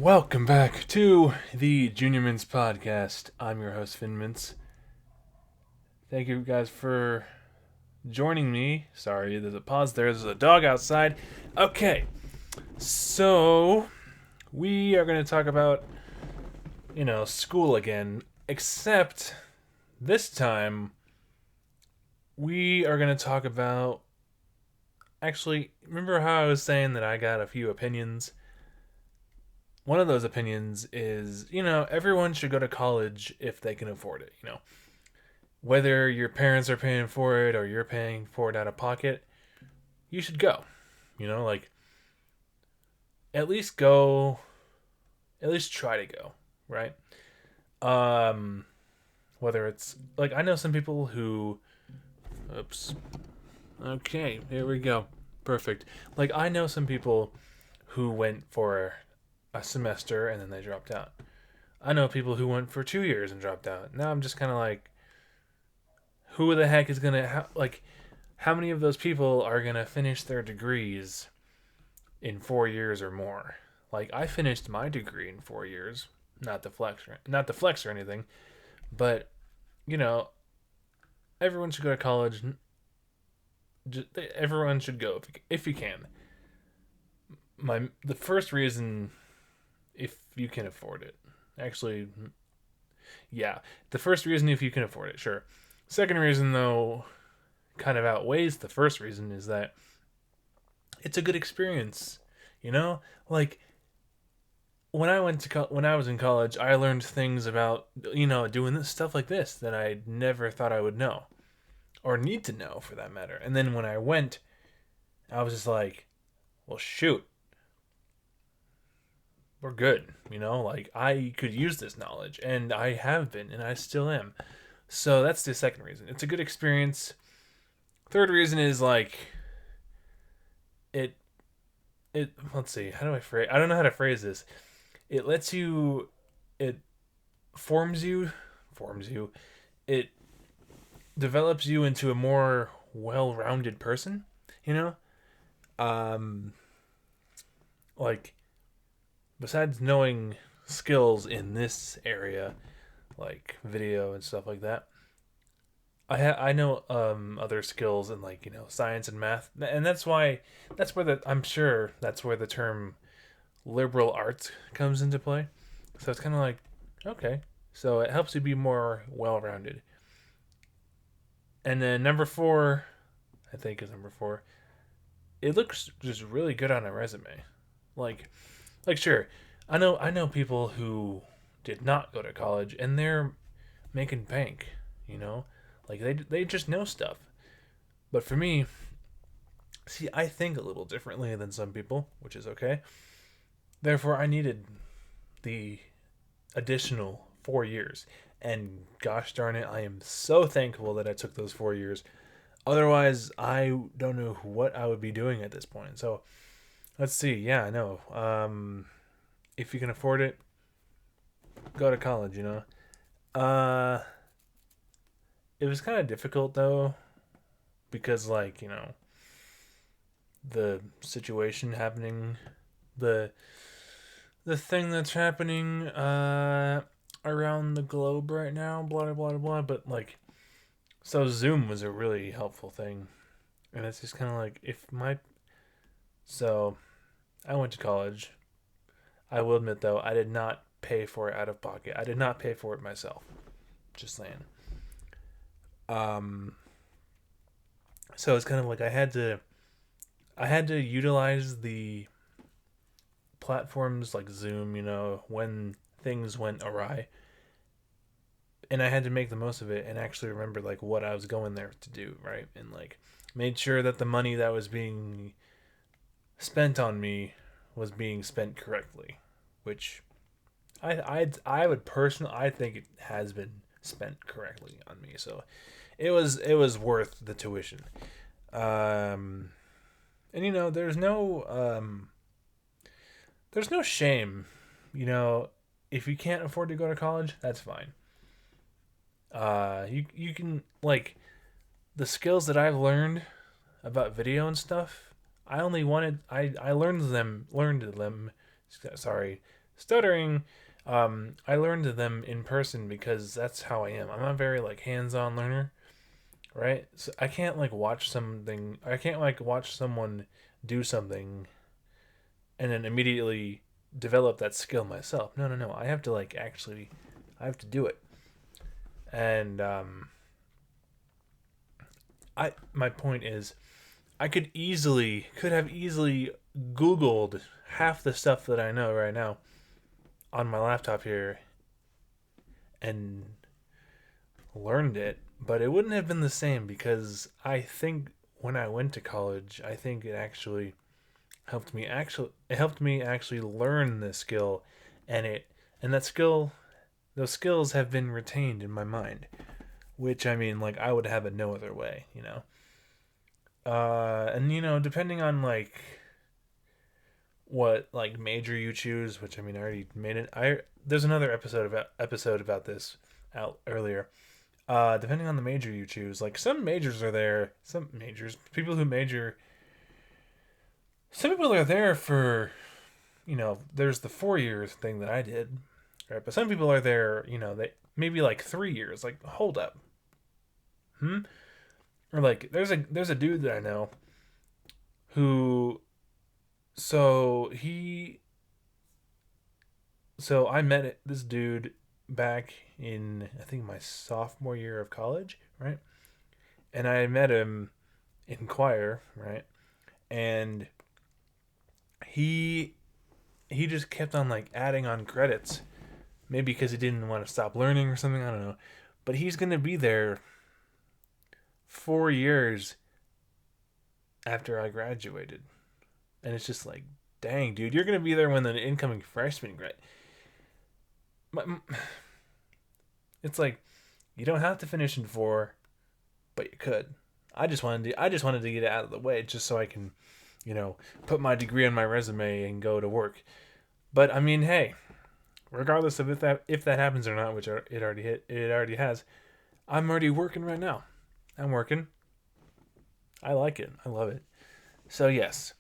Welcome back to the Junior Mints podcast. I'm your host, Finnmints. Thank you guys for joining me. Sorry, there's a pause there. There's a dog outside. Okay, so we are going to talk about, school again, except this time we are going to talk about. Actually, remember how I was saying that I got a few opinions? One of those opinions is, everyone should go to college if they can afford it, Whether your parents are paying for it or you're paying for it out of pocket, you should go. Like, at least go, at least try to go, right? Um, Whether it's, like, I know some people who, oops. Okay, here we go. Perfect. Like, I know some people who went for a semester and then they dropped out. I know people who went for 2 years and dropped out. Now I'm just kind of like, who the heck is gonna how many of those people are gonna finish their degrees in 4 years or more? Like, I finished my degree in 4 years, not to flex or anything, but you know, everyone should go to college. Everyone should go if you can. The first reason, if you can afford it, actually, yeah, the first reason if you can afford it, sure. Second reason, though, kind of outweighs the first reason, is that it's a good experience. Like, when I was in college, I learned things about doing this stuff like this that I never thought I would know or need to know, for that matter. And then when I went, I was just like, well, shoot, we're good. Like, I could use this knowledge, and I have been, and I still am. So that's the second reason. It's a good experience. Third reason is, like, it let's see, how do I phrase, I don't know how to phrase this. It lets you, it forms you forms you it develops you into a more well-rounded person, you know? Um like, besides knowing skills in this area, like video and stuff like that, I know other skills in, like, science and math, and I'm sure that's where the term liberal arts comes into play. So it's kind of like, okay, so it helps you be more well-rounded. And then number four, I think is number four. It looks just really good on a resume. Like, sure, I know people who did not go to college and they're making bank. You know, like, they just know stuff. But for me, see, I think a little differently than some people, which is okay. Therefore, I needed the additional 4 years. And gosh darn it, I am so thankful that I took those 4 years. Otherwise, I don't know what I would be doing at this point. So let's see. Yeah, I know. If you can afford it, go to college. It was kind of difficult though, because, like, the situation happening, the the thing that's happening around the globe right now, blah blah blah blah. But, like, so Zoom was a really helpful thing, and it's just kind of like, if my so I went to college. I will admit, though, I did not pay for it out of pocket. I did not pay for it myself. Just saying. Um, so it's kind of like, I had to utilize the platforms like Zoom, when things went awry, and I had to make the most of it and actually remember, like, what I was going there to do, right? And, like, made sure that the money that was being spent on me was being spent correctly, which I would personally, I think it has been spent correctly on me. So it was worth the tuition. Um, and, there's no shame, if you can't afford to go to college, that's fine. You can, like, the skills that I've learned about video and stuff. I only wanted I learned them. Sorry, Stuttering, I learned them in person because that's how I am. I'm a very like hands-on learner, right? So I can't like watch something. I can't like watch someone do something and then immediately develop that skill myself. No, no, no. I have to like actually, I have to do it. And I my point is, I could have easily Googled half the stuff that I know right now on my laptop here and learned it, but it wouldn't have been the same because I think when I went to college, I think it helped me actually learn this skill, and it and that skill those skills have been retained in my mind, which I mean like I would have it no other way, you know. And you know, depending on like what like major you choose, which I mean I already made it. I There's another episode about this out earlier. Depending on the major you choose, like some majors are there, some majors people who major, some people are there for, you know, there's the 4 years thing that I did, right? But some people are there, you know, they maybe like 3 years. Like, hold up, hmm? Or like, there's a dude that I know who, so he, so I met this dude back in I think my sophomore year of college, right? And I met him in choir, right? And he he just kept on like adding on credits, maybe because he didn't want to stop learning or something. I don't know, but he's gonna be there 4 years after I graduated, and it's just like, dang, dude, you're gonna be there when the incoming freshman grad. It's like you don't have to finish in 4, but you could. I just wanted to get it out of the way just so I can, you know, put my degree on my resume and go to work. But I mean, hey, regardless of if that happens or not, which it already has, I'm already working right now. I'm working. I like it. I love it. So yes,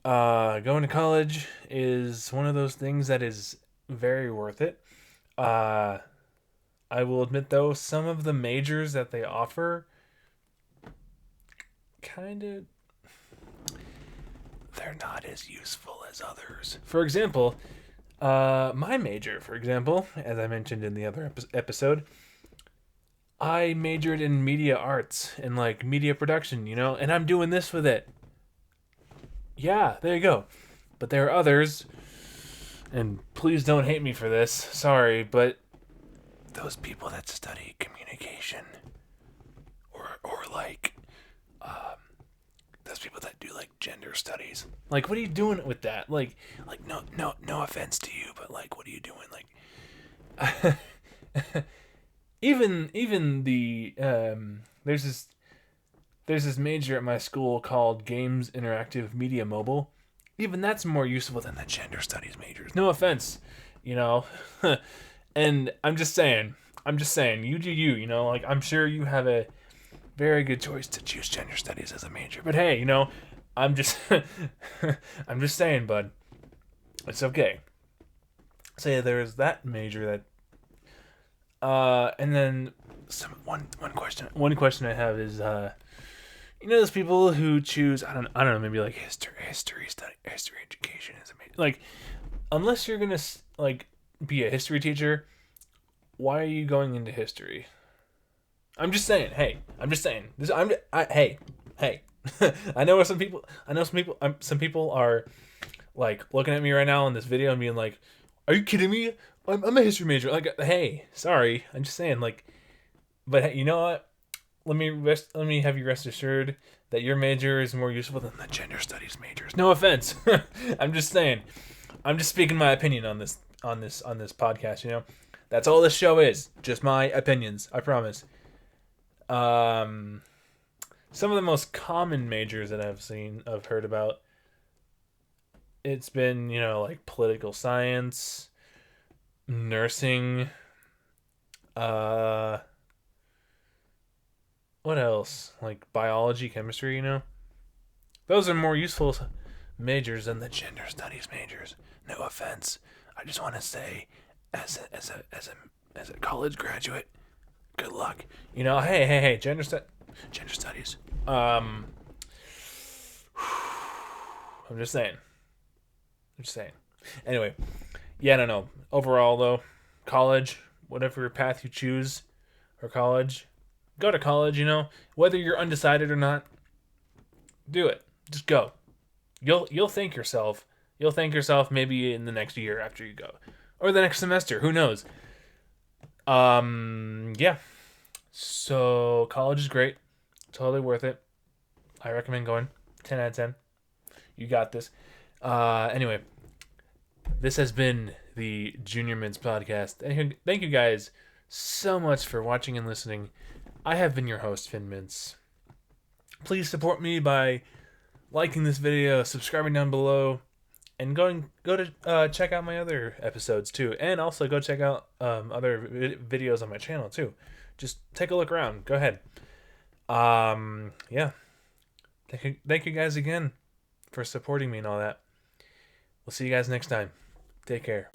going to college is one of those things that is very worth it. Uh, I will admit though, some of the majors that they offer, kind of, they're not as useful as others. For example, my major, for example, as I mentioned in the other episode, I majored in media arts and like media production, you know, and I'm doing this with it. Yeah, there you go. But there are others, and please don't hate me for this. Sorry, but those people that study communication, or like those people that do like gender studies. Like, what are you doing with that? Like no offense to you, but like, what are you doing? Like, even the there's this major at my school called Games Interactive Media Mobile. Even that's more useful than the gender studies majors. No offense, you know. And I'm just saying, you do you, you know, like I'm sure you have a very good choice to choose gender studies as a major. But hey, you know, I'm just I'm just saying, bud. It's okay. So yeah, there's that major that and then one question I have is you know those people who choose I don't know, maybe like history education is amazing. Like, unless you're gonna like be a history teacher, why are you going into history? I'm just saying. Hey, I'm just saying. Hey, hey. Some people are like looking at me right now in this video and being like, "Are you kidding me? I'm a history major." Like, hey, sorry. I'm just saying. Like, but hey, you know what? Let me have you rest assured that your major is more useful than the gender studies majors. No offense. I'm just saying. I'm just speaking my opinion on this podcast, you know. That's all this show is. Just my opinions, I promise. Um some of the most common majors that I've heard about, it's been, you know, like political science, nursing, uh what else? Like biology, chemistry, you know? Those are more useful majors than the gender studies majors. No offense. I just want to say, as a college graduate, good luck. You know, hey, gender studies. I'm just saying. Anyway, yeah, I don't know. Overall, though, college, whatever path you choose, or college, go to college. You know, whether you're undecided or not, do it. Just go. You'll thank yourself. You'll thank yourself maybe in the next year after you go, or the next semester. Who knows? Yeah. So college is great. Totally worth it. I recommend going. 10 out of 10. You got this. Anyway, this has been the Junior Mints podcast. Thank you guys so much for watching and listening. I have been your host, Finnmints. Please support me by liking this video, subscribing down below, and go to check out my other episodes too, and also go check out other videos on my channel too. Just take a look around. Go ahead. Yeah. Thank you guys again for supporting me and all that. We'll see you guys next time. Take care.